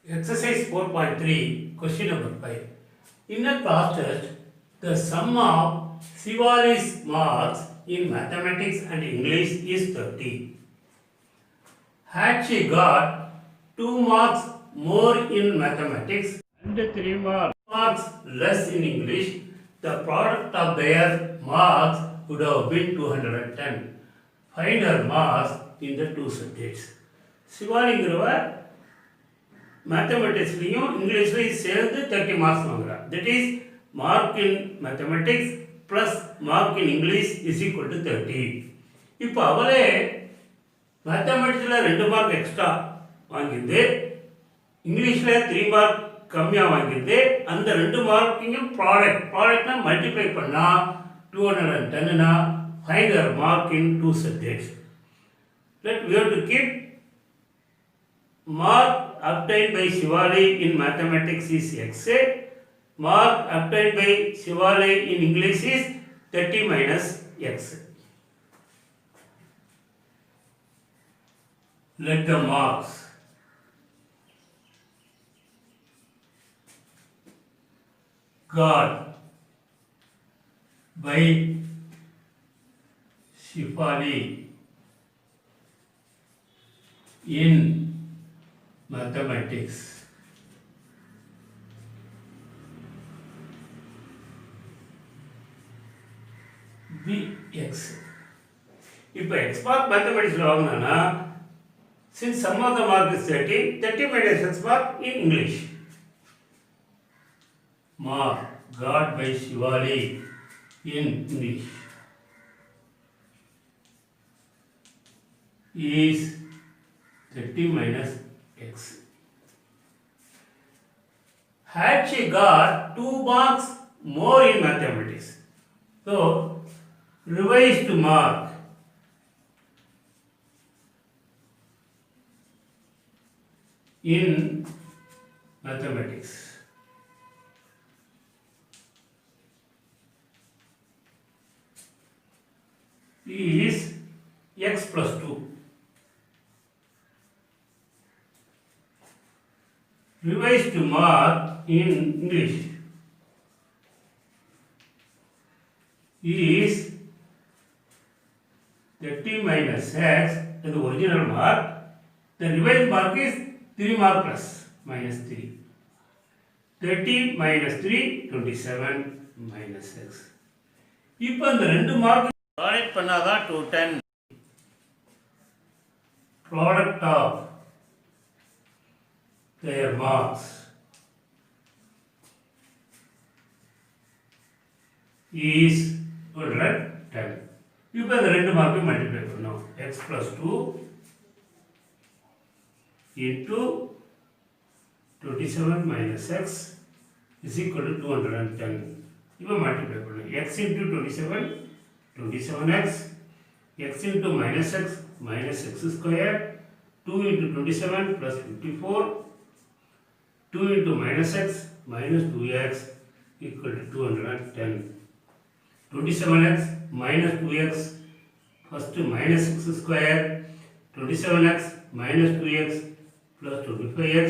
Exercise 4.3, question number 5. In a class test, the sum of Shivali's marks in mathematics and English is 30. Had she got 2 marks more in mathematics and 3 marks less in English, the product of their marks would have been 210. Find her marks in the two subjects. சிவாலிங்கிறவ மேத்தமெட்டிக்ஸ்லையும் இங்கிலீஷ்லையும் சேர்ந்து 30 marks வாங்குறா. That is mark in mathematics plus mark in English is equal to 30. இப்போ அவளே மேத்தமெட்டிக்ஸில் 2 mark extra வாங்கியிருந்து இங்கிலீஷில் 3 mark கம்மியாக வாங்கியிருந்து அந்த 2 மார்க்கையும் ப்ராடக்ட்னா multiply பண்ணால் 210னா find her mark in 2 subjects. We have to keep mark obtained by Shivali in mathematics is x. Mark obtained by Shivali in English is 30 minus x. Let the marks got by Shivali in mathematics be x. இப்போ x mark mathematics வாங்கினா since sum of the mark is 30 minus x mark in English. Mark got by Shivali in English is 30 minus x. Had she got 2 marks more in mathematics, so revised mark in mathematics is x plus 2. Revised mark in English is 30 minus x and the original mark. The revised mark is 3 mark plus minus 3. 30 minus 3, 27 minus x. இப்போ இந்த 2 mark product பண்ணாதான் 210. Product of their marks is 210. இப்போ இந்த 2 மார்க்கையும் multiply பண்ணோம். x plus 2 into 27 minus x is equal to 210. இப்போ multiply பண்ணோம். x into 27 27x, x into minus x minus x square, 2 into 27 plus 54, 2 into minus x minus 2x equal to 210. 27x minus 2x, first minus x square, 27x minus 2x plus 25x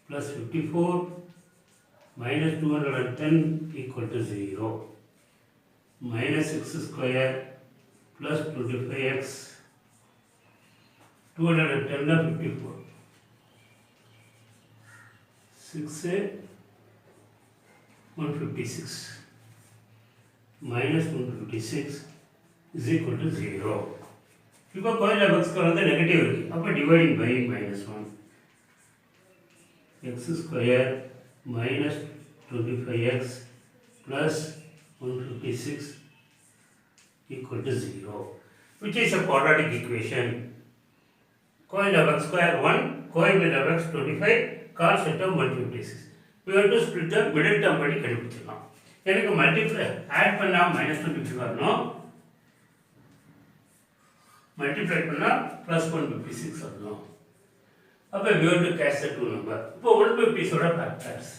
plus 54 minus 210 equal to 0. Minus x square plus 25x, 210 of 54. 156 minus 156 is equal to 0. இப்போ கோயில் எக்ஸ்க்கு வந்து negative இருக்குது, அப்போ dividing by minus 1. x square minus 25x plus 156 equal to 0, which is a quadratic equation. Coefficient of x square 1, coefficient of x 25, constant of 156. We have to split the middle term படி கண்டுபிடிச்சிடலாம். எனக்கு multiply add பண்ணால் minus 25 வரணும், multiply பண்ணால் plus 156 வரணும். அப்போ we have to catch the 2 number. இப்போ 150 factors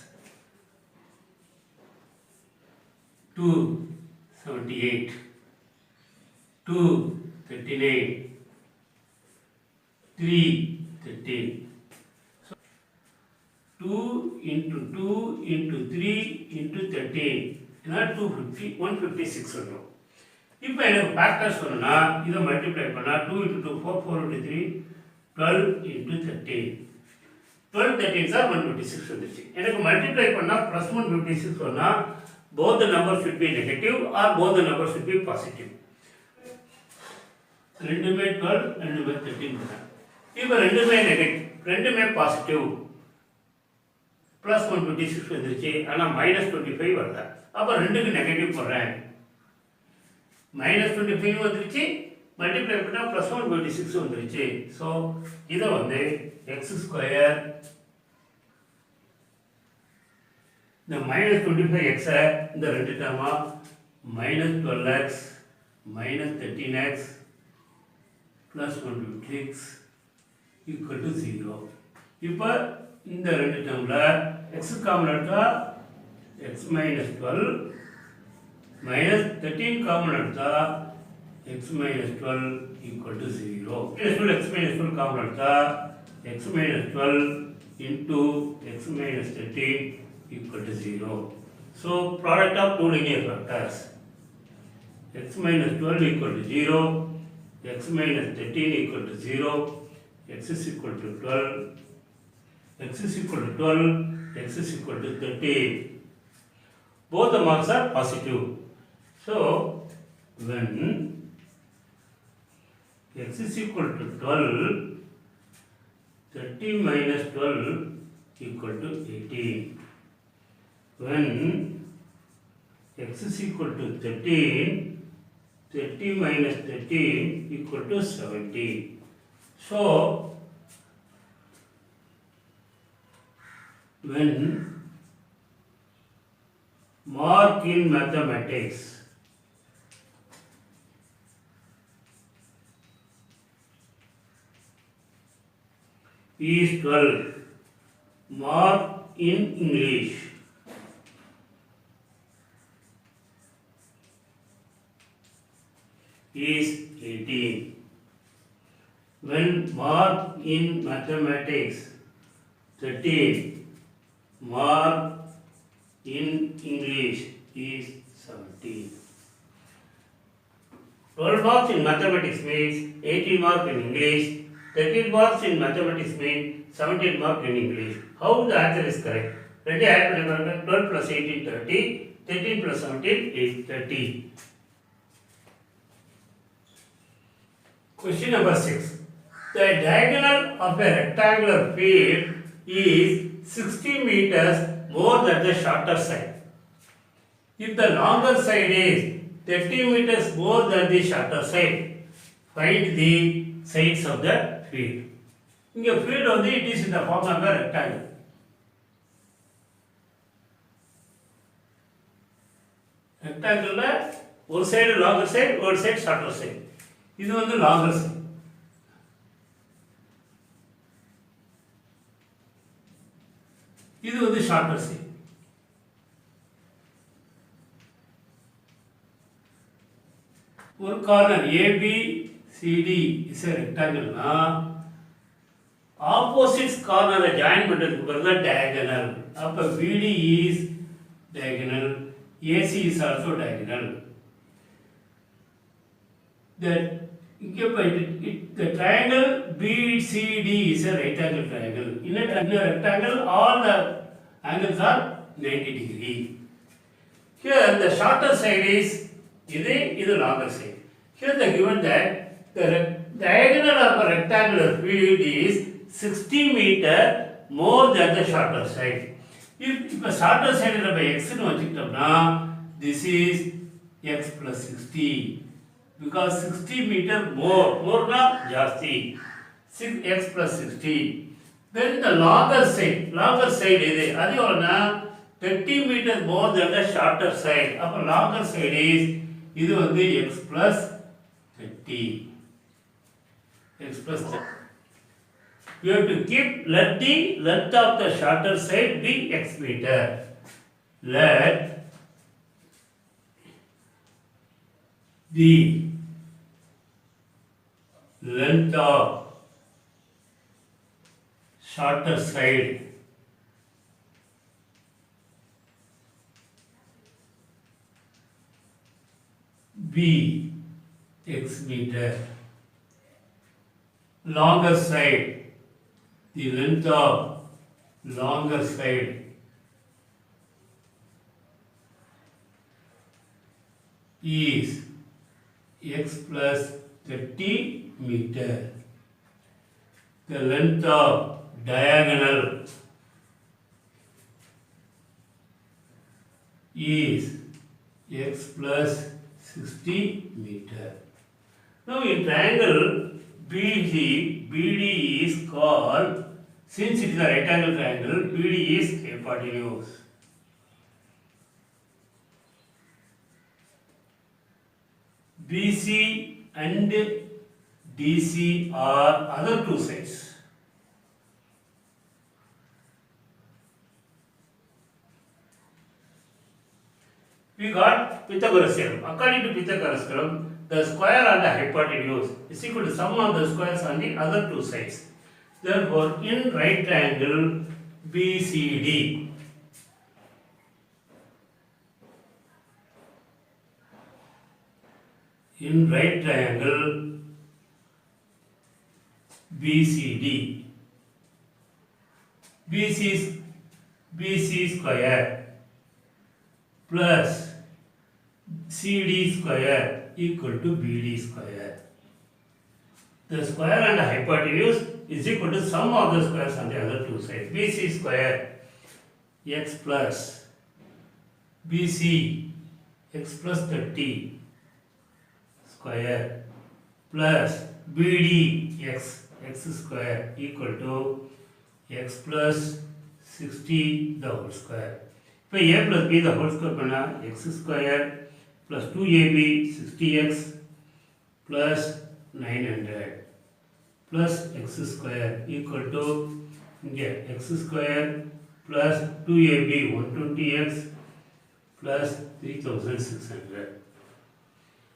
278, 239, 313. So 2 into 2 into 3 into 13 250 156 வரும். இப்போ எனக்கு ஃபேக்டர்ஸ் சொன்னா இதை மல்டிப்ளை பண்ணா 2 into 2 4 4 into 3 12 into 13 12 13 சார் 156 வந்துச்சு. எனக்கு மல்டிப்ளை பண்ணா ப்ளஸ் 156 சொன்னா both the numbers should be negative or both the numbers should be positive. ரெண்டுமே 12 ரெண்டுமே 13 தான். இப்போ ரெண்டுமே நெகட்டிவ் ரெண்டுமே பாசிட்டிவ் ப்ளஸ் 156 வந்துருச்சு. ஆனால் -25 வரல. அப்போ ரெண்டுக்கு நெகட்டிவ் போடுறேன். -25 வந்துருச்சு, மல்டிப்ளை பண்ணால் ப்ளஸ் 126 வந்துருச்சு. ஸோ இதை வந்து x² இந்த -25x இந்த ரெண்டு டேர்மா -12x -13x plus 156 equal to 0. இப்போ இந்த ரெண்டு டேர்மில் x காமன் எடுத்தா x minus 12 minus 13 காமன் எடுத்தா x minus 12 equal to 0. x minus 12 common எடுத்தா x minus 12 into x minus 13 equal to 0. So product of two linear factors x minus 12 equal to 0, x minus 13 equal to 0, x is equal to 12, x is equal to 12, x is equal to 13. Both the marks are positive. So when x is equal to 12, 30 minus 12 equal to 18. When x is equal to 13, 30 minus 13 equal to 70. So, when mark in mathematics is 12, mark in English is 18. When mark in mathematics 13, mark in English is 17. 12 marks in mathematics means 18 marks in English, 13 marks in mathematics means 17 marks in English. How the answer is correct? 12 plus 18 30, 13 plus 17 is 30. Question number 6. The diagonal of a rectangular field is 60 meters more than the shorter side. If the longer side is 30 meters more than the shorter side, find the sides of the field. Inga field வந்து it is in the form of a rectangle. Rectangle ஒரு side longer side, ஒரு side shorter side. இது வந்து longer side. இது வந்து shorter side. ஒரு corner ABCD is a rectangle னா opposite corner join பண்றதுக்கு பதிலா diagonal. அப்ப BD is diagonal, AC is also diagonal. The triangle BCD is a right angle triangle. In a rectangle, all the angles are 90 degree. Here the shorter side is the longer side. Here they given that the diagonal of a rectangular field is 60 meter more than the shorter side. If the shorter side is by x nu vachittomna, this is x plus 60. Because 60 meter more na jasti 6x plus 60. Then the longer side is adi orna 30 meters more than the shorter side. Appo longer side is idu vandu x plus 30. X plus 30. You have to let the length of the shorter side be x meter. Let the length of shorter side B x meter. Longer side, the length of longer side is x plus 30 meter. The length of diagonal is x plus 60 meter. Now in triangle BD is called, since it is a right angle triangle, BD is hypotenuse. BC and DC are other two sides. We got Pythagoras theorem. According to Pythagoras theorem, the square on the hypotenuse is equal to sum of the squares on the other two sides. Therefore, in right triangle BCD, in right triangle BCD, BC square plus CD square equal to BD square. The square and the hypotenuse is equal to sum of the squares on the other two sides. BC square x plus BC x plus 30 square plus BD x square equal to x plus 60 the whole square. இப்போ a plus b the whole square பண்ணா x square plus 2ab 60x plus 900 plus x square equal to இங்கே x square plus 2ab 120x plus 3600.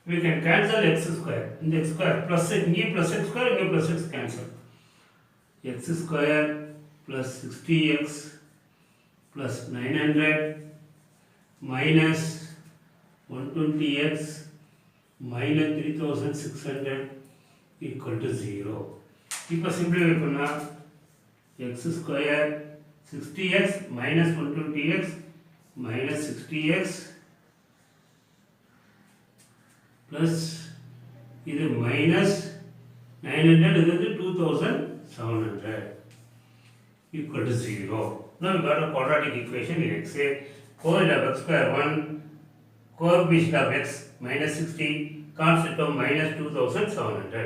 We can cancel x square. In the x square plus இங்கே plus x square இங்கே plus x cancel. X square plus 60x plus 900 minus 120x minus 3600 equal to 0. இப்போ simplify பண்ணா x square 60x minus 120x minus 60x plus இது minus 900 இது 2700 equal to 0. Now we got a quadratic equation in x. Coefficient of x square 1, coefficient of x minus 60, constant of minus 2700.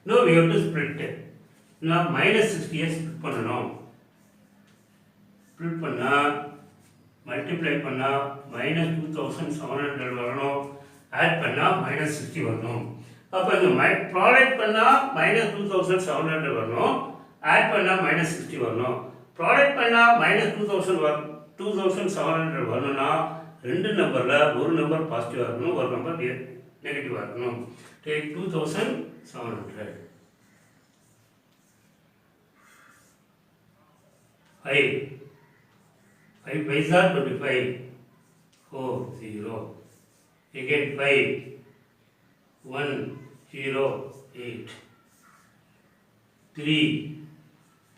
Now we have to split. Now minus 60 split பண்ணனும். Split பண்ணா multiply பண்ணா minus 2700 வரணும். Add பண்ணா minus 60 வரணும். அப்ப இந்த product பண்ணா minus 2700 வரணும். Add பண்ணா minus 60 வரணும். ப்ராடக்ட் பண்ணா minus 2700 வரணும்னா ரெண்டு நம்பர்ல ஒரு நம்பர் பாசிட்டிவா இருக்கணும், ஒரு நம்பர் நெகட்டிவா இருக்கணும். Take 2700. 5 5 are 25. 4 0. Again 5 1 0 8. 3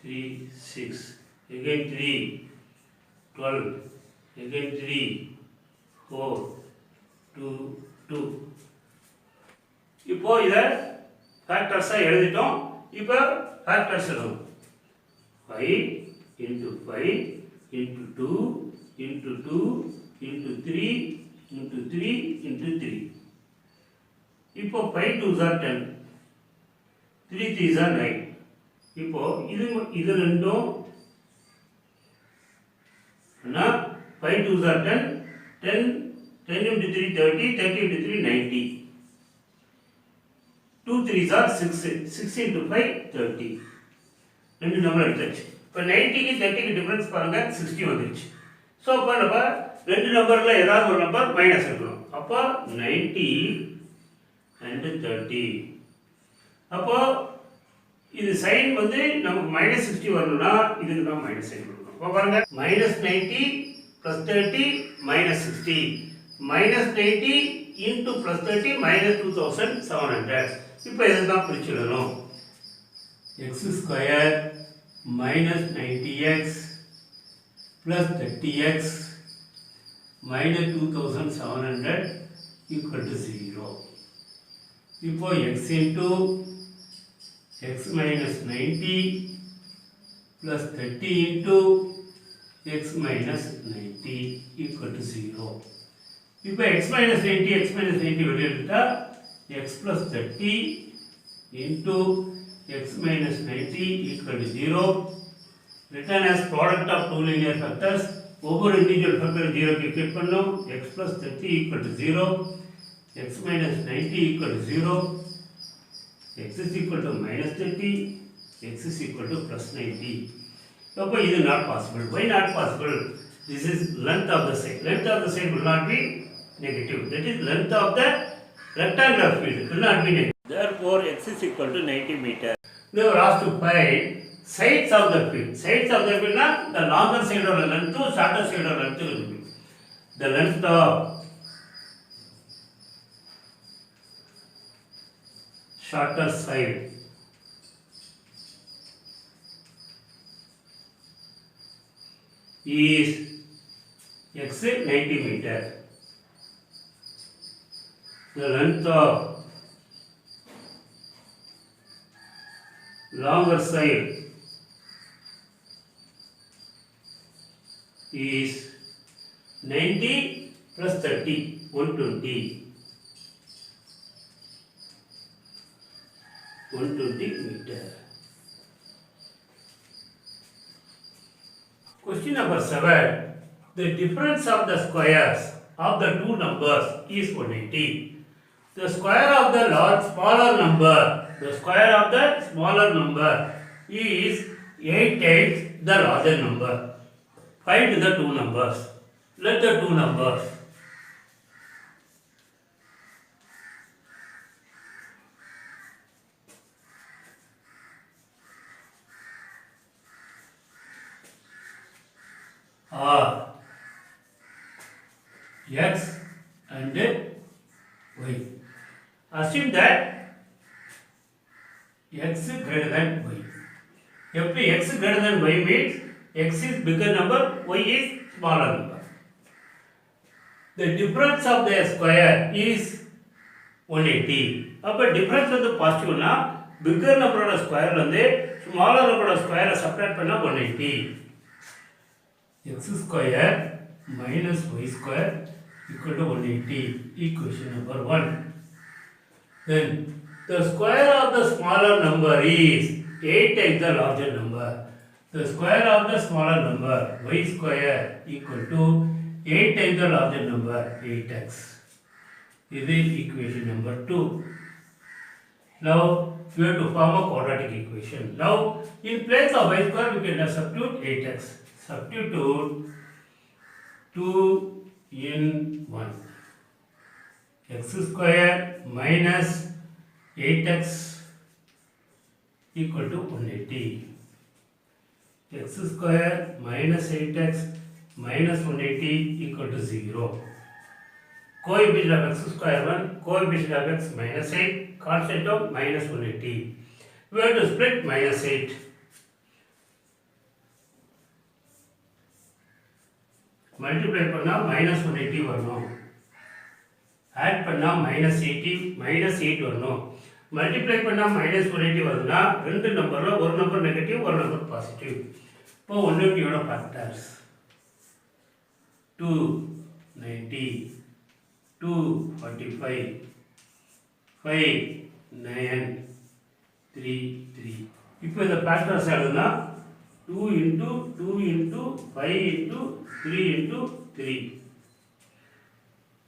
3 6. Again 3 12. Again 3 4 2 2. இப்போ இத ஃபேக்டர்ஸா எழுதிட்டோம். இப்போ ஃபேக்டர்ஸ் எழுதணும். 5 into 5 into 2 into 2 into 3 into 3 into 3. இப்போ 5 2s are 10. 3 3s are 9. இப்போ இது ரெண்டும் ना 5 2s are 10, 10 into 3 30, 30 into 3 90. 2 3s are 6, 6 into 5 30. ரெண்டு நம்பர் எடுத்தாச்சு. இப்போ 90 க்கு 30 க்கு டிஃபரன்ஸ் பாருங்க 60 வந்துருச்சு. ஸோ அப்போ நம்ம ரெண்டு நம்பர்ல ஏதாவது ஒரு நம்பர் மைனஸ் இருக்கணும். அப்போ 90 and 30. அப்போ இது சைன் வந்து நமக்கு minus 60 வரணும்னா இதுக்கு தான் மைனஸ் சைன் கொடுக்கணும். அப்போ பாருங்க minus 90 plus 30 minus 60 minus 90 into plus 30 minus 2700. இப்போ இதுதான் பிரிச்சிடணும். x square minus 90x plus 30x minus 2700 equal to 0. இப்போ x into x minus 90 plus 30 into x minus 90 equal to 0. இப்போ x minus 90 வெளியே எடுத்துட்டா x plus 30 into x minus 90 equal to 0. Written as product of two linear factors. ஒவ்வொரு individual factor 0 க்கு equate பண்ணோம். x plus 30 equal to 0. x minus 90 equal to 0. x is equal to minus 30. x is equal to plus 90. அப்போ இது not possible. Why not possible? This is length of the side. Length of the side will not be negative. That is length of the rectangular field will not be negative. Therefore, x is equal to 90 meters. They were asked to find sides of the field. Sides of the field na the longer side or length to shorter side or length will be. The length of shorter side is x 90 meter. The length of longer side is 90 plus 30, 120. 120 meter. Question number 7. The difference of the squares of the two numbers is 180. The square of the smaller number is 8 times the larger number. Find the two numbers. Let the two numbers are x and y. Assume that x greater than y. If x greater than y means x is bigger number, y is smaller number. The difference of the square is 180. அப்ப difference வந்து positive னா bigger number ஓட square வந்து smaller number ஓட square subtract பண்ணா 180. x square minus y square equal to 180. Equation number 1. Then the square of the smaller number is 8 times the larger number. The square of the smaller number y square equal to 8 times the larger number 8x. This is equation number 2. Now we have to form a quadratic equation. Now in place of y square we can substitute 8x. Substitute 2 in 1. X square minus 8x equal to 180. X square minus 8x minus 180 equal to 0. Coefficient of x square 1, coefficient of x minus 8, constant of minus 180. We have to split minus 8. Multiply பண்ணா minus 180 வரணும். Add பண்ணா minus 8 வரணும். Multiply பண்ணா minus 180 வருதுன்னா ரெண்டு நம்பர்ல ஒரு number negative ஒரு நம்பர் பாசிட்டிவ். இப்போ 180 ஓட ஃபேக்டர்ஸ் 290 245 5 9 3 3. இப்போ இந்த ஃபேக்டர்ஸ் எழுதுனா 2 into 2 into 5 into 3 into 3.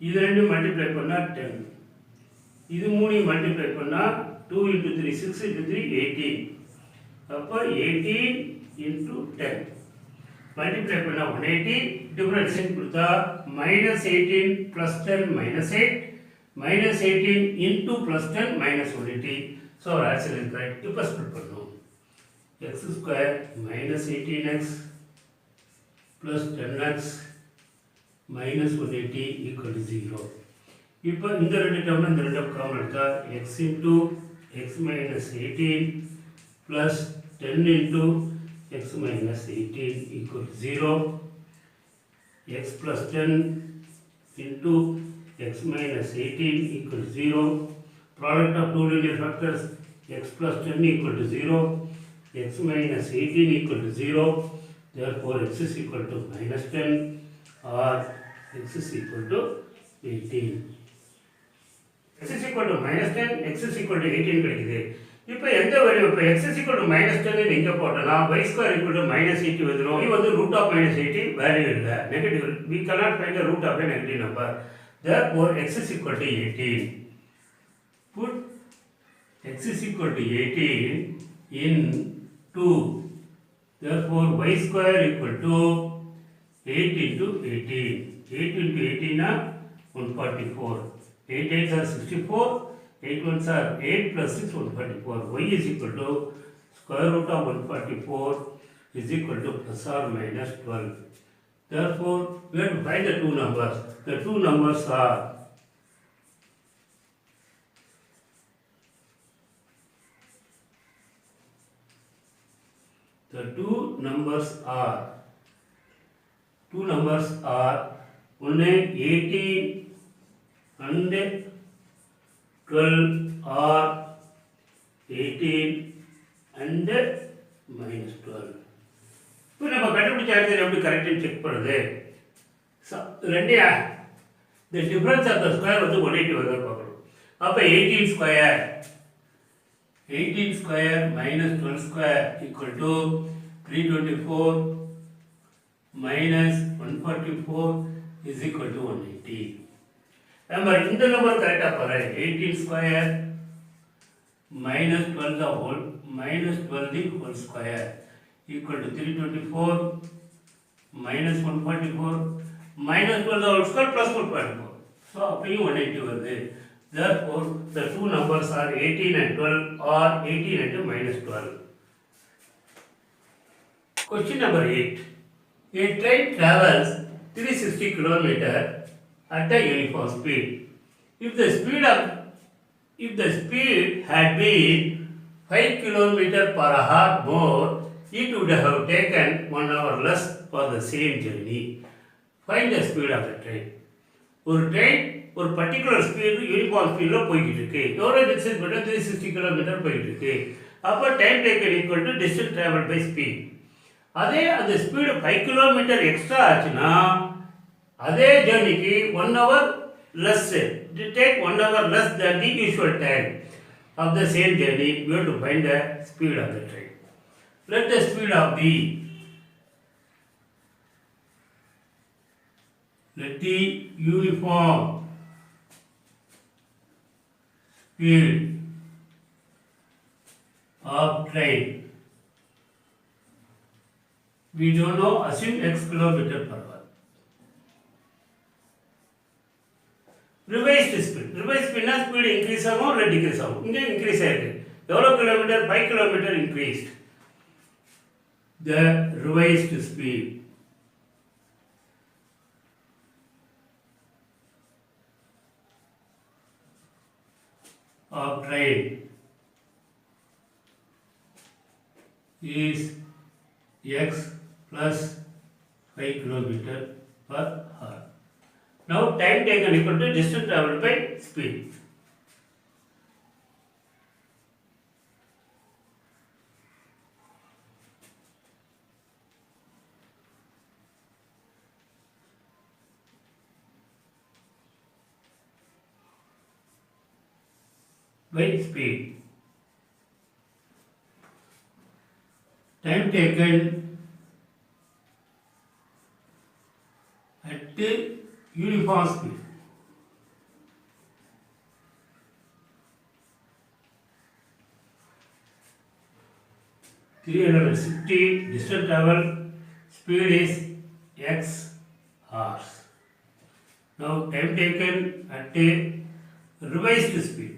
இது ரெண்டு மல்டிப்ளை பண்ணா 10. இது மூணு மல்டிப்ளை பண்ணா 2 into 3 6 into 3 18. அப்போ 18 into 10. மல்டிப்ளை பண்ணா 180. டிஃபரன்ஷியேட் கொடுத்தா -18 plus 10 -8 -18 into plus 10 minus 180. So our answer is correct. இப்போ ஸ்ப்ளிட் பண்ணோம். x square minus 18x plus 10x minus 180 equal to 0. இப்போ இந்த ரெண்டு டேர்ம்ல இந்த ரெண்டு காமன் எடுத்தா x into x minus 18 plus 10 into x minus 18 equal to 0. X plus 10 into x minus 18 equal to 0. Product of two linear factors x plus 10 equal to 0. X minus 18 equal to 0. Therefore x is equal to minus 10 or x is equal to 18. x is equal to minus 10, x is equal to 18 கிடைக்குது. இப்போ எந்த value இப்போ x is equal to minus 10 ன்னு இங்க போட்டனா y square equal to minus 80 வந்துரும். இது வந்து root of minus 80 வேல்யூ இல்ல. Negative. We cannot find the root of a negative number. Therefore x is equal to 18. Put x is equal to 18 in 2. Therefore y square equal to 8 into 18. 8 into 18 are 144. 8 8s are 64. 8 1s are 8 plus 6 144. Y is equal to square root of 144 is equal to plus or minus 12. Therefore, we have to find the two numbers. The two numbers are one 18 and 12 or 18 and minus 12. இப்போ நம்ம கண்டுபிடிச்ச answer எப்படி கரெக்ட்னு check பண்ணுறது ரெண்டே the difference of the square வந்து 180 வருதா பார்க்கணும். அப்போ 18 square minus 12 square equal to 324 minus 144 is equal to 180. Remember, இந்த நம்பர் கரெக்டாக பாரு. 18 square minus 12 the whole square equal to 324 minus 144 minus 12 the whole square plus 144. So, அப்பையும் 180 வருது. Therefore, the two numbers are 18 and 12 or 18 and minus 12. Question number 8. A train travels 360 km at a uniform speed. If the speed had been 5 km per hour more, it would have taken 1 hour less for the same journey. Find the speed of the train. ஒரு train ஒரு particular speed uniform ஸ்பீடில் போய்கிட்டு இருக்கு. எவ்வளோ distance போய்ட்டு 360 kilometre போய்கிட்டு இருக்கு. அப்போ time taken equal to distance travel by speed. அதே அந்த ஸ்பீடு 5 கிலோமீட்டர் எக்ஸ்ட்ரா ஆச்சுன்னா அதே ஜேர்னிக்கு 1 hour less. To take 1 hour less than the usual time of the same journey, we have to find the speed of the train. Let the speed of the uniform speed of train. We don't know, assume x kilometer per hour. Revised speed. Revised speed na speed increase ஆகும் இல்ல decrease ஆகும். இங்க increase ஆயிருக்கு. எவ்வளவு kilometre 5 kilometre increased. The revised speed of train is x plus 5 kilometer per hour. Now time taken equal to distance traveled by speed. By speed. Time taken at the uniform speed. (360) distance travel speed is x hours. Now time taken at a revised speed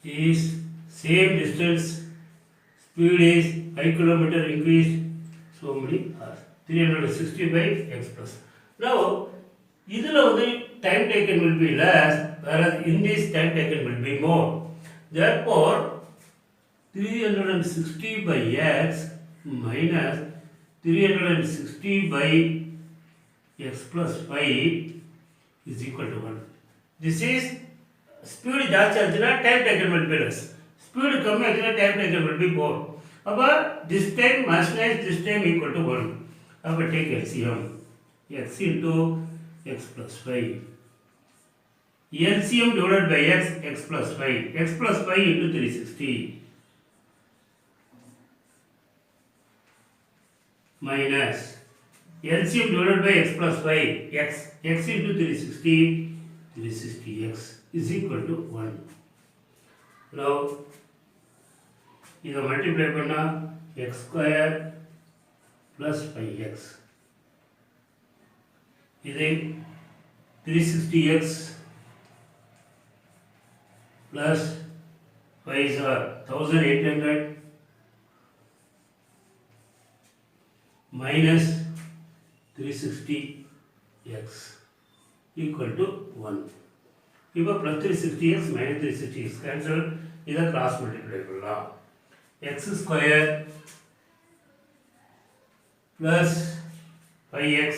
is same distance, speed is 5 kilometer increased, so many hours. 360 by x plus. Now, இதில் வந்து time taken will be less, whereas in this time taken will be more. Therefore, 360 by x minus 360 by x plus 5 is equal to 1. This is speed ಜಾಸ್ತಿ ಆಯ್ತುனா time taken will be less. Speed ಕಮ್ಮಿ ಆಯ್ತುனா time taken will be more. அப்ப this time minus this time equal to 1. அப்ப take LCM. x into x plus 5. LCM divided by x, x plus 5. X plus 5 into 360. Minus LCM divided by x plus 5. X into 360. 360x is equal to 1. Now, இதை multiply பண்ணா x square plus 5x. இது 360x plus 5 are 1800 minus 360x equal to 1. இப்போ plus 360x minus 360x cancel. இதை cross multiply பண்ணலாம். x square plus 5x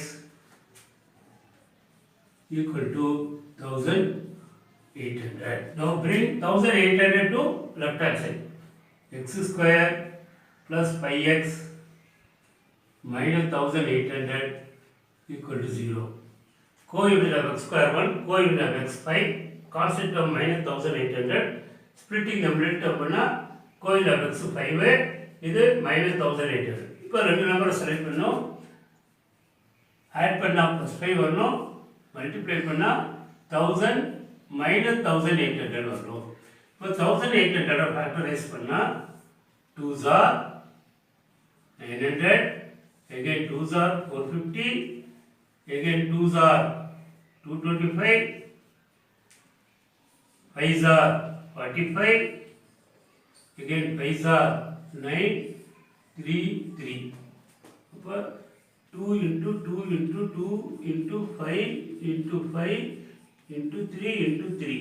equal to 1800. Now bring 1800 to left hand side. X square plus 5x minus 1800 equal to 0. Co-unit of x square 1, co-unit of x 5, constant of minus 1800, splitting the middle term பண்ணா co-unit of x 5, இது minus 1800. இப்போ ரெண்டு நம்பரை select பண்ணோம், add பண்ணா plus 5 வரணும், multiply பண்ணா 1000 minus 1800 வரணும். இப்போ 1800 ஃபேக்டரைஸ் பண்ணா 2s are 900, again 2s are 450, again 2s are 225, 5s are 45, again 5s are 9, 3, 3. அப்போ 2 into 2 into 2 into 5 into 5 into 3 into 3.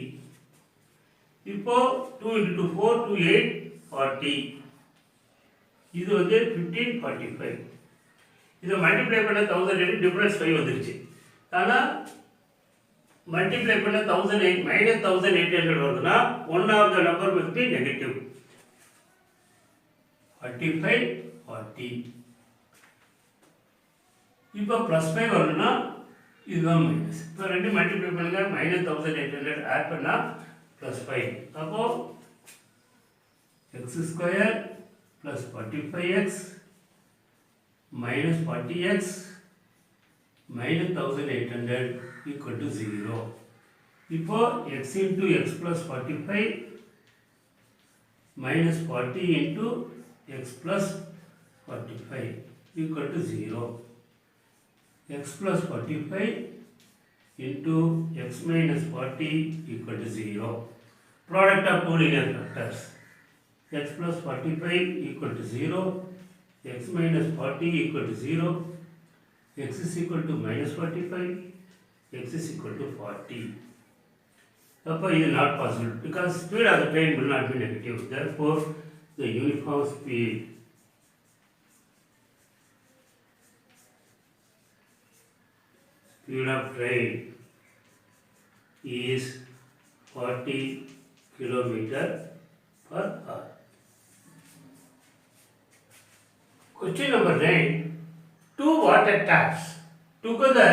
இப்போ 2 into 4 to 8, 40. இது வந்து 1545. இதை மல்டிப்ளை பண்ண 1008 டிஃபரன்ஸ் 5 வந்துருச்சு. ஆனால் மல்டிப்ளை பண்ண 1008 minus 1800 வருதுன்னா one of the number will be negative. 45, 40. இப்போ ப்ளஸ் 5 வரணும்னா இதுதான் மைனஸ். இப்போ ரெண்டு மல்டிப்ளை பண்ணுங்க, minus 1800 ஆட் பண்ணா ப்ளஸ் 5. அப்போ x square plus 45x minus 40x minus 1800 equal to 0. இப்போ x into x plus 45 minus 40 into x plus 45 equal to 0. X plus 45 into x minus 40 equal to 0. Product of two linear factors. X plus 45 equal to 0, x minus 40 equal to 0, x is equal to minus 45, x is equal to 40. Therefore, it is not possible because speed of the train will not be negative. Therefore, the uniform speed of train is 40 kilometer per hour. Question number 9. Two water taps together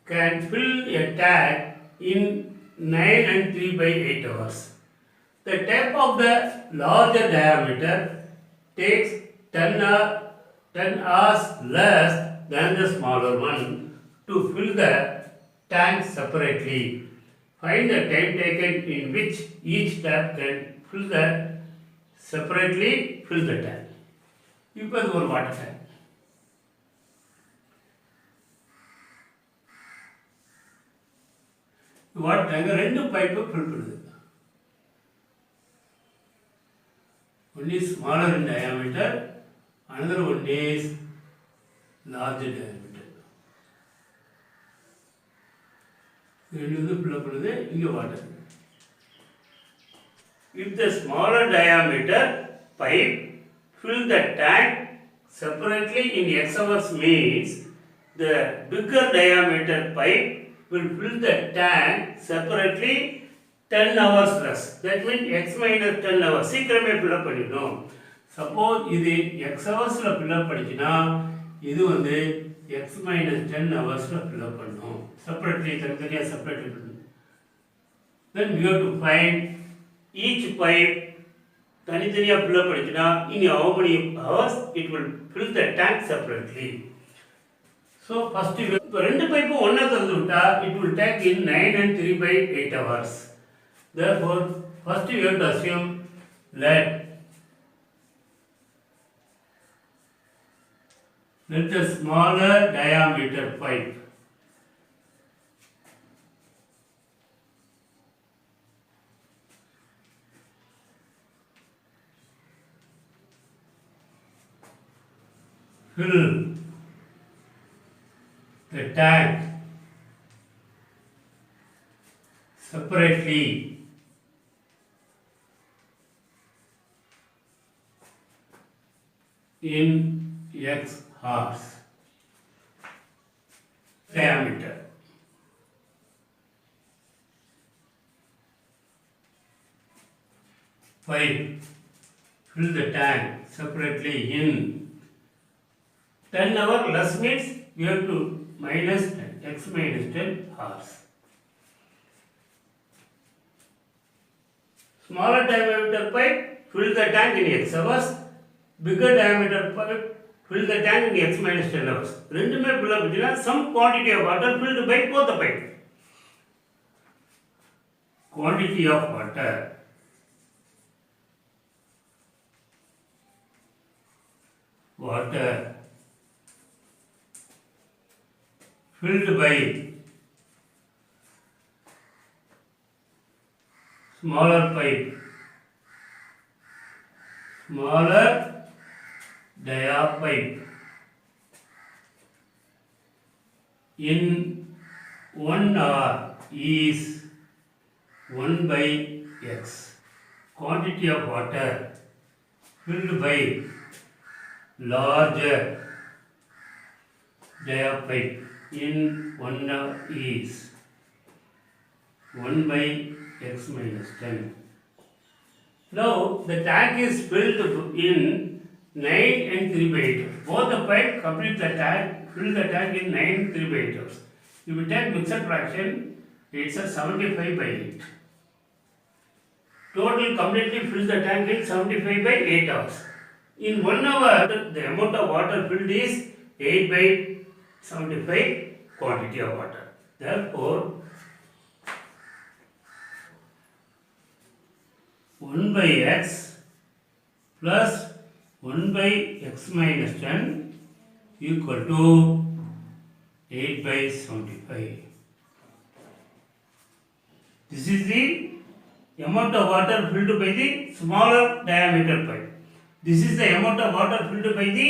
can fill a tank in 9 and 3 by 8 hours. The tap of the larger diameter takes 10 hours less than the smaller one to fill the tank separately. Find the time taken in which each tap can fill the tank. இப்போ இது ஒரு water tank. Water tank ரெண்டு பைப்பை fill பண்ணுது. One is smaller in diameter, another one is larger diameter. ரெண்டு fill பண்ணுது இங்கே water. If the smaller diameter pipe fill the tank separately in x hours means the bigger diameter pipe will fill the tank separately 10 hours less. That means x minus 10 hours. சீக்கிரமே fill up பண்ணிடணும். Suppose இது x hoursல fill up பண்ணிச்சுன்னா இது வந்து x minus 10 hoursல fill up பண்ணணும். Separately தனித்தனியாக separate பண்ணணும். Then we have to find each pipe தனித்தனியாக fill up பண்ணிச்சுன்னா in how many hours it will fill the tank separately. So first இப்போ ரெண்டு பைப்பும் ஒன்றா திறந்து விட்டா it will take in 9 and 3/8 hours. Therefore first we have to assume let the smaller diameter pipe fill the tank separately in x hours. Diameter pipe fill the tank separately in 10 hours less means we have to minus 10, x minus 10 hours. Smaller diameter pipe fill the tank in x hours. Bigger diameter pipe fill the tank in x minus 10 hours. ரெண்டுமே fill up பண்ணினா some quantity of water filled by both the pipe. Quantity of water filled by smaller pipe, smaller dia pipe in 1 hour is 1 by x. Quantity of water filled by larger dia pipe in 1 hour is 1 by x minus 10. Now the tank is filled in 9 and 3/8. Both the pipe complete the tank, fill the tank in 9 and 3/8 hours. If we take mixed fraction, it's a 75/8. Total completely fill the tank in 75/8 hours. In 1 hour, the amount of water filled is 8/75 quantity of water. Therefore, 1 by x plus 1 by x minus 10 equal to 8/75. This is the amount of water filled by the smaller diameter pipe. This is the amount of water filled by the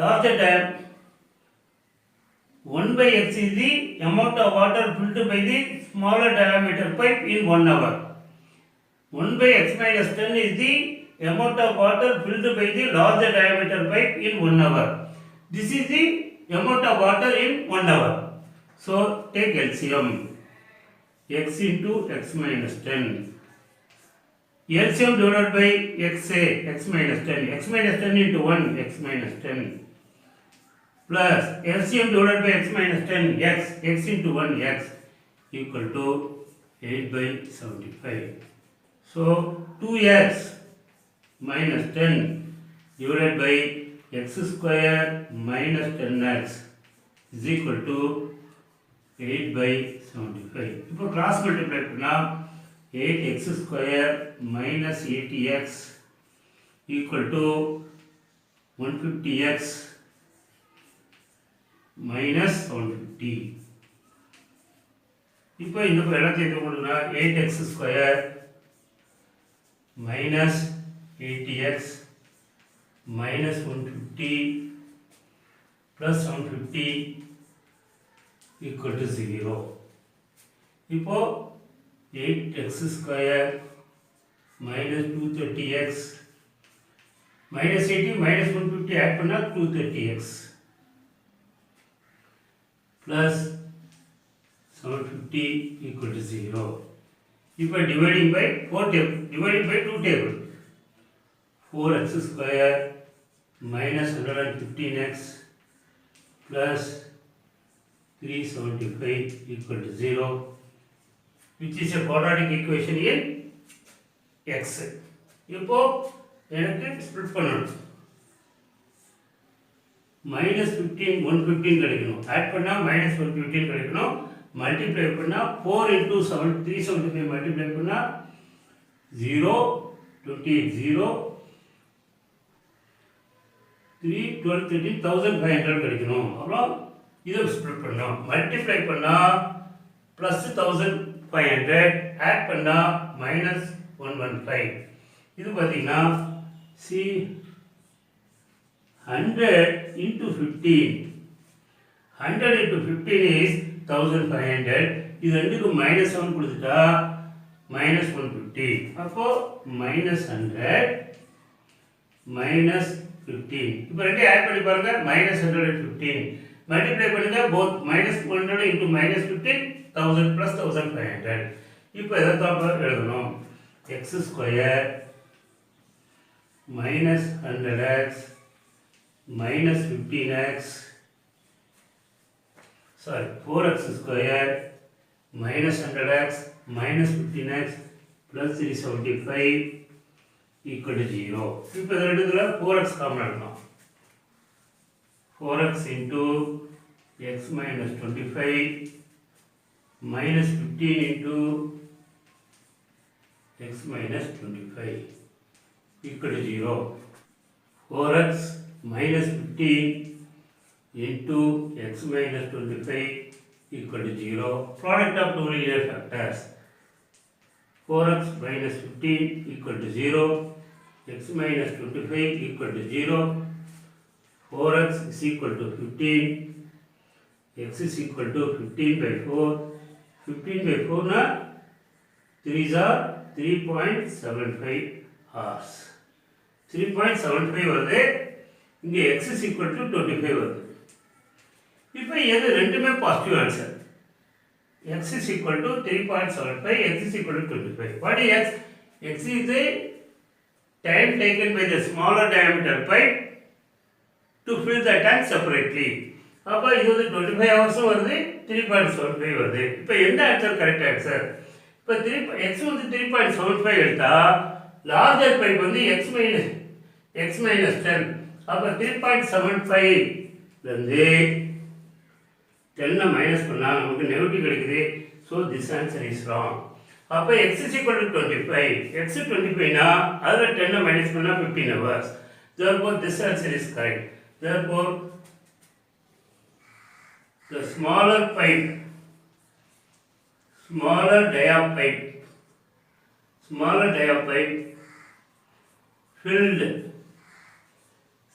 larger diameter. 1 by x is the amount of water filled by the smaller diameter pipe in 1 hour. 1 by x minus 10 is the amount of water filled by the larger diameter pipe in 1 hour. This is the amount of water in 1 hour. So take LCM. X into x minus 10. LCM divided by xa, x minus 10. X minus 10 into 1, x minus 10. Plus LCM divided by x minus 10, x into 1, x equal to 8/75. So 2x minus 10 divided by x square minus 10x is equal to 8/75. இப்போ cross multiply பண்ணா 8x square minus 80x equal to 150x minus 150. இப்போ இந்த எல்லாத்தையும் எடுத்து கொடுத்தா 8x square minus 80x minus 150 plus 150 equal to 0. இப்போ 8x square minus 230x minus 80 minus 150 add பண்ணா 230x plus 750 equal to 0. இப்போ dividing by 4 table, dividing by 2 table. 4x square minus 115x plus 375 equal to 0, which is a quadratic equation in x. இப்போ எனக்கு split பண்ணணும். minus 15 115 கிடைக்கணும். Add பண்ணா minus 115 கிடைக்கணும். Multiply பண்ணா 4 into 7 375 multiply பண்ணா 0 28 0 3 12 13 1500 கிடைக்கணும். அப்புறம் இதை ஸ்ப்ளிட் பண்ணோம். மல்டிப்ளை பண்ணா ப்ளஸ் 1500 ஆட் பண்ணா மைனஸ் 115. இது பார்த்தீங்கன்னா சி 100 into 15 100 into 15 is 1500. இது ரெண்டுக்கு மைனஸ் 7 கொடுத்துட்டா மைனஸ் 150. அப்போ மைனஸ் 100 மைனஸ் 15. இப்போ ரெண்டு ஆட் பண்ணி பாருங்க. மைனஸ் 115 மல்டிப்ளை பண்ணுங்க. Both minus 100 into minus 15 1000 plus 1500. இப்போ எதை தான் எழுதணும்? x square minus 100x minus 15x, sorry 4x square minus 100x minus 15x plus 375 equal to 0. இப்போ இந்த ரெண்டுத்துல 4x காமன் எடுக்கணும். 4x into x minus 25 minus 15 into x minus 25 equal to 0. 4x minus 15 into x minus 25 equal to 0. Product of two linear factors. 4x minus 15 equal to 0. X minus 25 equal to 0. 4x is equal to 15. X is equal to 15 by 4. 15 by 4 na 3s are 3.75 hours. 3.75 வருது. இங்கே x is equal to 25 வருது. இப்போ இது ரெண்டுமே positive answer. x is equal to 3.75, x is equal to 25. What is x? X is the time taken by the smaller diameter pipe to fill the tank separately. அப்போ இது வந்து 25 ஹவர்ஸும் வருது, 3.75 வருது. இப்போ எந்த ஆன்சர் கரெக்ட் ஆன்சர்? இப்போ x வந்து 3.75 எடுத்தா லார்ஜர் பைப் வந்து x minus 10. அப்போ 3.75 இருந்து 10 மைனஸ் பண்ணால் நமக்கு நெகட்டிவ் கிடைக்குது. So this answer is wrong. அப்போ x is equal to 25. x 25னா அதில் 10 மைனஸ் பண்ணால் 15 hours. Therefore this answer is correct. Therefore the smaller dia pipe filled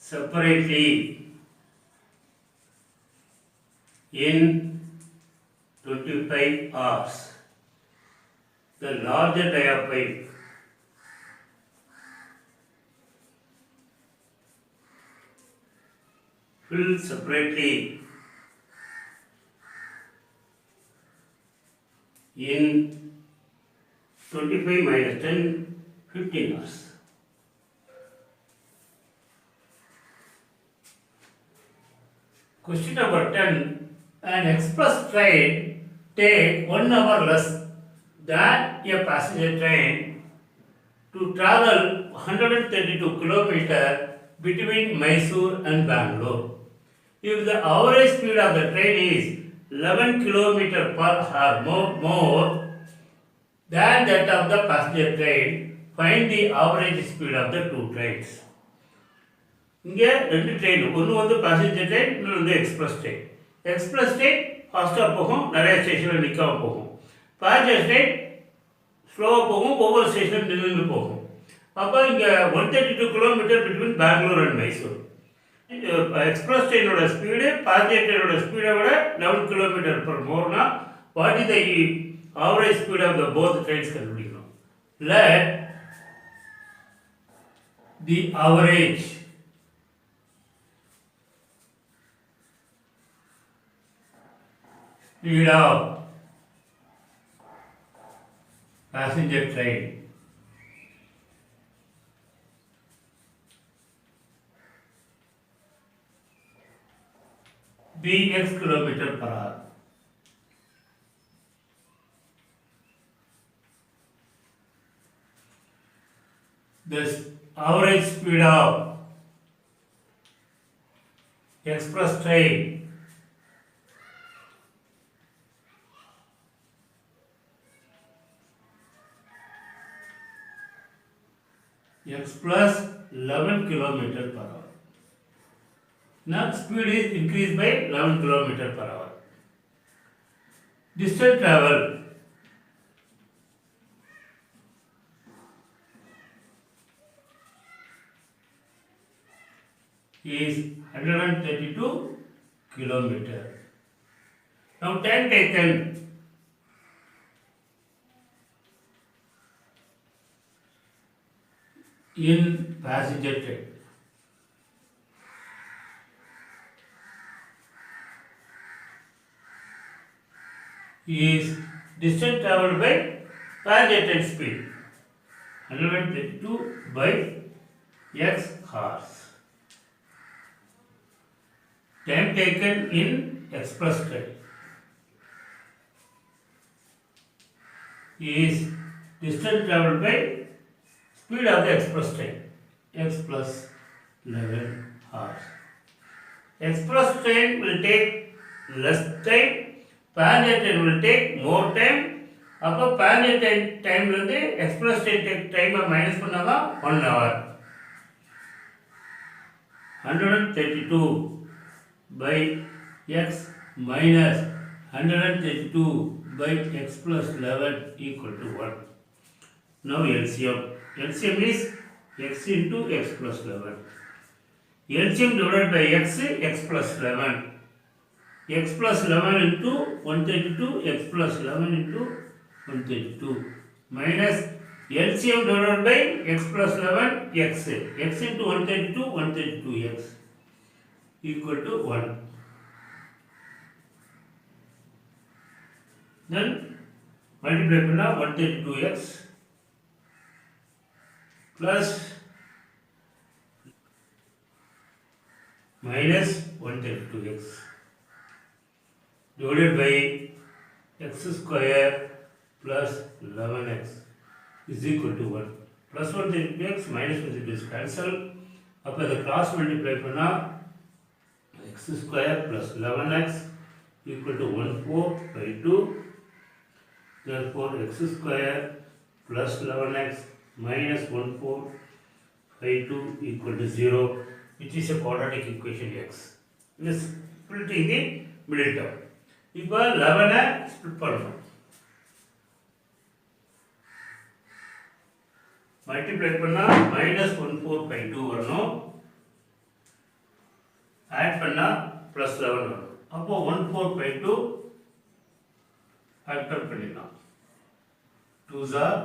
separately in 25 hours. The larger dia pipe filled separately in 25 minus 10, 15 hours. Question number 10. An express train takes 1 hour less than a passenger train to travel 132 kilometers between Mysore and Bangalore. If the average speed of the train is 11 kilometers per hour more than that of the passenger train, find the average speed of the two trains. இங்கே ரெண்டு train, ஒன்று வந்து passenger train, இன்னொன்று வந்து express train. Express train ஃபாஸ்ட்டாக போகும், நிறைய ஸ்டேஷனில் நிற்காம போகும். பேசஞ்சர் ட்ரெயின் ஸ்லோவாக போகும், ஒவ்வொரு ஸ்டேஷனில் நின்று போகும். அப்போ இங்கே 132 kilometre between Bangalore and Mysore. Express ட்ரெயினோட ஸ்பீடு பேசஞ்சர் ட்ரெயினோட ஸ்பீடை விட 11 கிலோமீட்டர் பர் மோர்னா what is the average speed of the both trains கண்டுபிடிக்கணும். Let the average speed of passenger train be x kilometer per hour. The average speed of express train x plus 11 kilometer per hour. Now speed is increased by 11 kilometer per hour. Distance travel is 132 kilometer. Now time taken in passenger train is distance traveled by passenger train speed 132 by x hours. Time taken in express train is distance traveled by speed of the express train x plus 11 hours. Express train will take less time, passenger train will take more time. அப்போ passenger train டைம்லேருந்து express train டைமை minus பண்ணாதான் 1 hour. 132 by x minus 132 by x plus 11 equal to 1. Now LCM. LCM is x into x plus 11. LCM divided by x, x plus 11. X plus 11 into 132, x plus 11 into 132. Minus LCM divided by x plus 11, x. X into 132, 132x. Equal to 1. Then multiply பண்ணா 132x plus minus 132x divided by x square plus 11x is equal to 1. Plus 132x minus 132x cancel. அப்போ இதை cross multiply பண்ணா x square plus 11x equal to 1/4 by 2. Therefore x square plus 11x minus 1/4 by 2 equal to 0, which is a quadratic equation x. This split in the middle term. இப்போ 11 split பண்ணணும். multiply பண்ணா minus 1/4 by 2 வரணும். add பண்ணா plus 11 வரும். அப்போ 1/4 by 2 factor பண்ணிடலாம். 2s are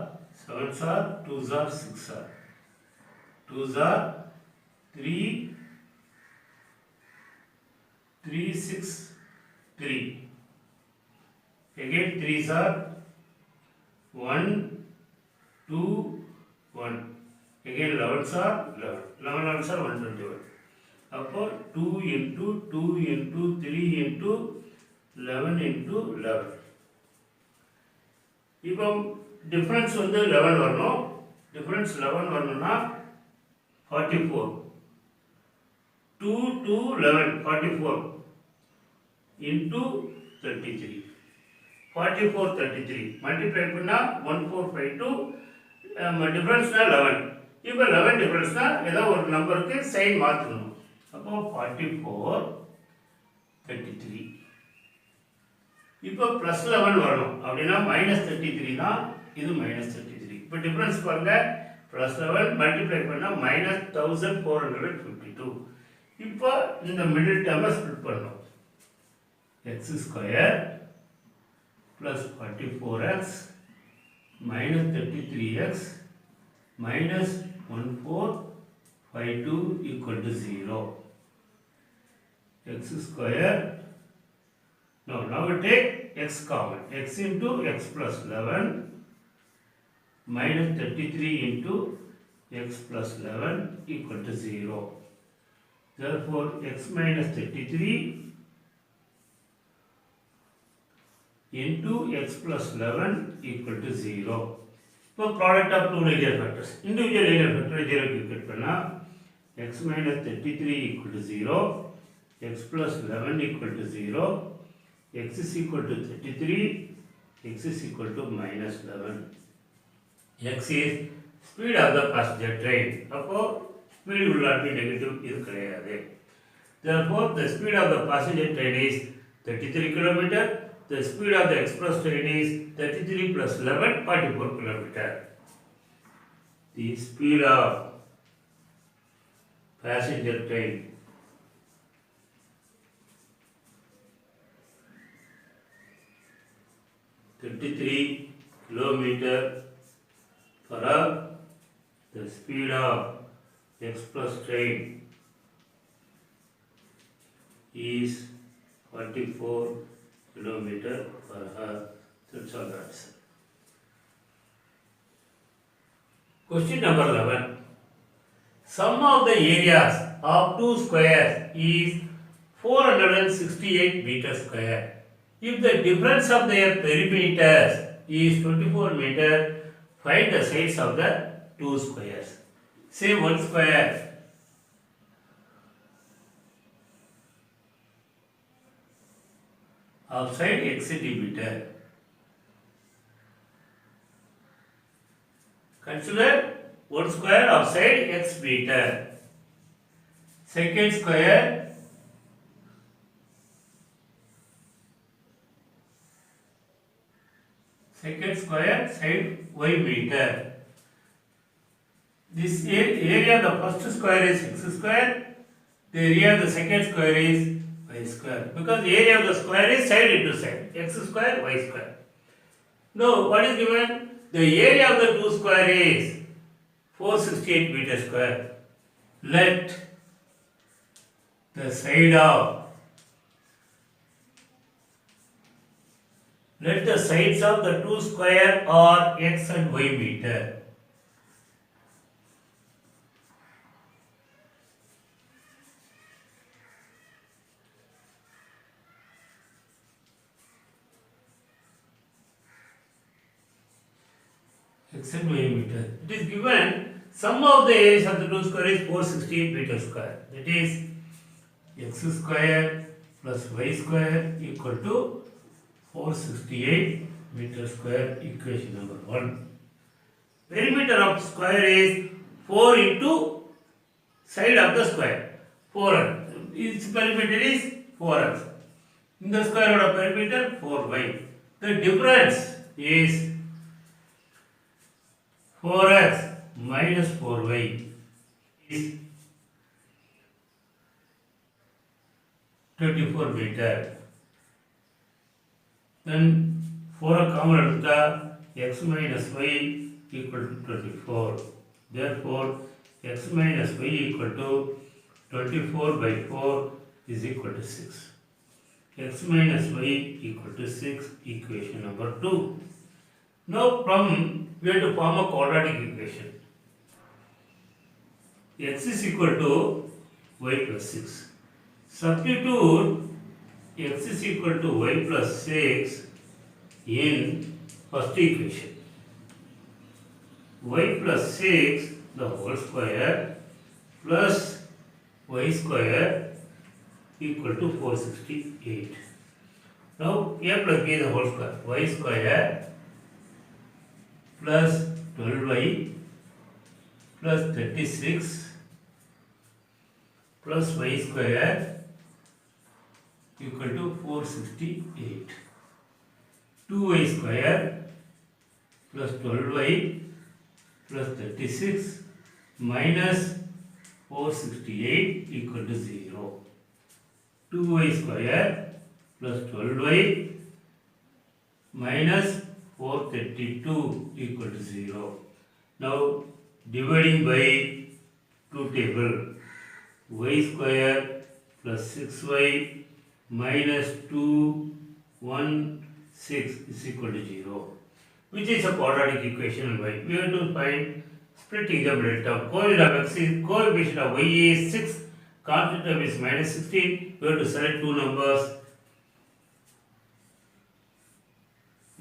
7s are 2s are 6 are 2s are 3 3 6 3 again 3s are 1 2 1 again 11s are 11 11s are 121. அப்போ 2 into 2 into 3 into 11 into 11. இப்போ டிஃபரன்ஸ் வந்து 11 வரணும். டிஃபரன்ஸ் 11 வரணும்னா 44. 2 to 11 44 into 33. 44 33 மல்டிப்ளை பண்ணா 1452 டிஃபரன்ஸ்னா 11. இப்போ 11 டிஃபரன்ஸ்னா ஏதோ ஒரு நம்பருக்கு சைன் மாற்றணும். அப்போ 44 33. இப்போ ப்ளஸ் 11 வரணும். அப்படின்னா மைனஸ் 33 தான், இது மைனஸ் 33. இப்போ டிஃபரன்ஸ் பாருங்க, ப்ளஸ் 11 மல்டிப்ளை பண்ணால் மைனஸ் 1452. இப்போ இந்த மிடில் டேர்மை ஸ்ப்ளிட் பண்ணணும். X square plus 44x minus 33x minus 1452 equal to 0. X square. Now we take x common. X into x plus 11 minus 33 into x plus 11 equal to 0. Therefore, x minus 33 into x plus 11 equal to 0. So, product of two linear factors. Individual linear factor 0 equal to x minus 33 equal to 0, x plus 11 equal to 0, x is equal to 33, x is equal to minus 11. X is speed of the passenger train. Therefore, speed will not be negative. Therefore, the speed of the passenger train is 33 km. The speed of the express train is 33 plus 11, 44 km. The speed of passenger train (33 km per hour). The speed of express train is 44 km per hour. That's all the answer. Question number 11. Sum of the areas of two squares is 468 meters square. If the difference of their perimeters is 24 meters, find the sides of the two squares. Say one square of side x centimeter. Consider one square of side x meter. Second square side y meter. This area of the first square is x square. The area of the second square is y square. Because the area of the square is side into side. X square, y square. Now, what is given? The area of the two square is 468 meters square. Let the sides of the two square are x and y meter. X and y meter. It is given sum of the areas of the two square is 468 meters square. That is x square plus y square equal to 468 meters square. Equation number 1. Perimeter of square is 4 into side of the square. 4x. Its perimeter is 4x. In the square root of perimeter 4y. The difference is 4x minus 4y is 24 meter. Then 4 common x minus y equal to 24. Therefore, x minus y equal to 24 by 4 is equal to 6. X minus y equal to 6. Equation number 2. Now, we have to form a quadratic equation. X is equal to y plus 6. Substitute x is equal to y plus 6 in first equation. Y plus 6 the whole square plus y square equal to 468. Now a plus b the whole square. Y square plus 12y plus 36 plus y square equal to 468. 2y square plus 12y plus 36 minus 468 equal to 0. 2y square plus 12y minus 432 equal to 0. Now dividing by 2 table, y square plus 6y minus 216 is equal to 0, which is a quadratic equation and y. We have to find splitting the middle term. Coefficient of y is 6, constant term is minus 16. We have to select two numbers.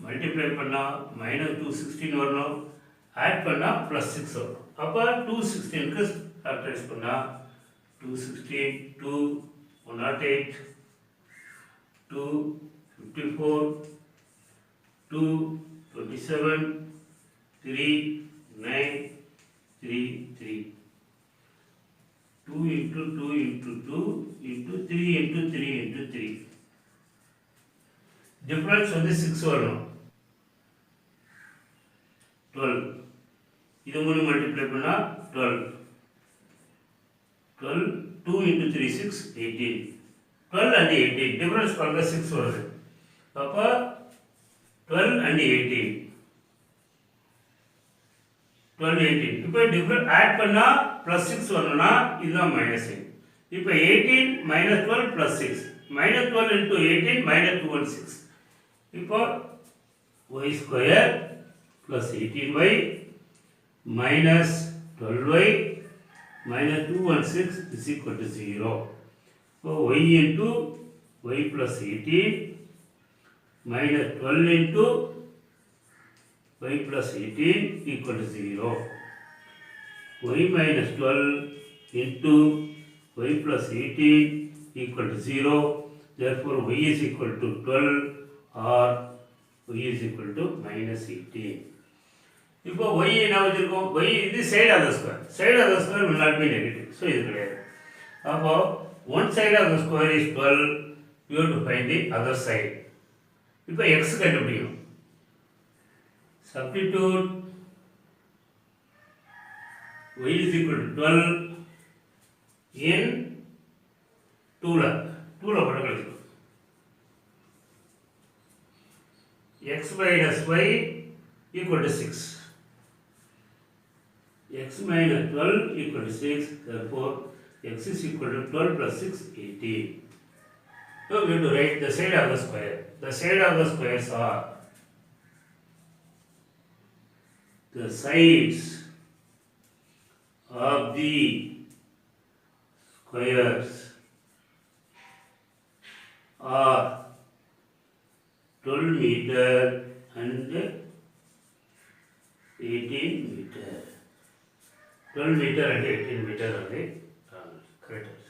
Multiply பண்ணா minus 216 வரணும், add பண்ணா plus 6 வரும். அப்போ 216 க்கு factorize பண்ணா 216, 2, 108, 2, 54, 2, 27, 3, 9, 3, 3. 2 into 2 into 2 into 3 into 3 into 3. Difference வந்து 6 வரணும். 12. இது மூணு மல்டிப்ளை பண்ணா 12. 12, 2 into 3, 6, 18. 12 and 18. Difference பாருங்க 6 வருது. அப்போ 12 and 18. 12, 18. இப்போ டிஃபரன்ஸ் ஆட் பண்ணா plus 6 வரணும்னா இதுதான் மைனஸ். இப்போ 18 minus 12 plus 6. Minus 12 into 18 minus 216. இப்போ y square plus 18y minus 12y minus 216 is equal to 0. So y into y plus 18 minus 12 into y plus 18 equal to 0. Y minus 12 into y plus 18 equal to 0. Therefore y is equal to 12 or y is equal to minus 18. இப்போ y என்ன வச்சிருக்கோம்? y இது side of the square. Side of the square will not be negative. So இது கிடையாது. அப்போ one side of the square is 12. You have to find the other side. இப்போ x கண்டுபிடிக்கணும். Substitute y is equal to 12 in 2ல போட்டு கழிக்கணும். x minus y equal to 6. X minus 12 equal to 6. Therefore, x is equal to 12 plus 6, 18. So, we have to write the side of the square. The side of the squares are the sides of the squares are 12 meter and 18 meter. 12 meter and 18 meter are the correct.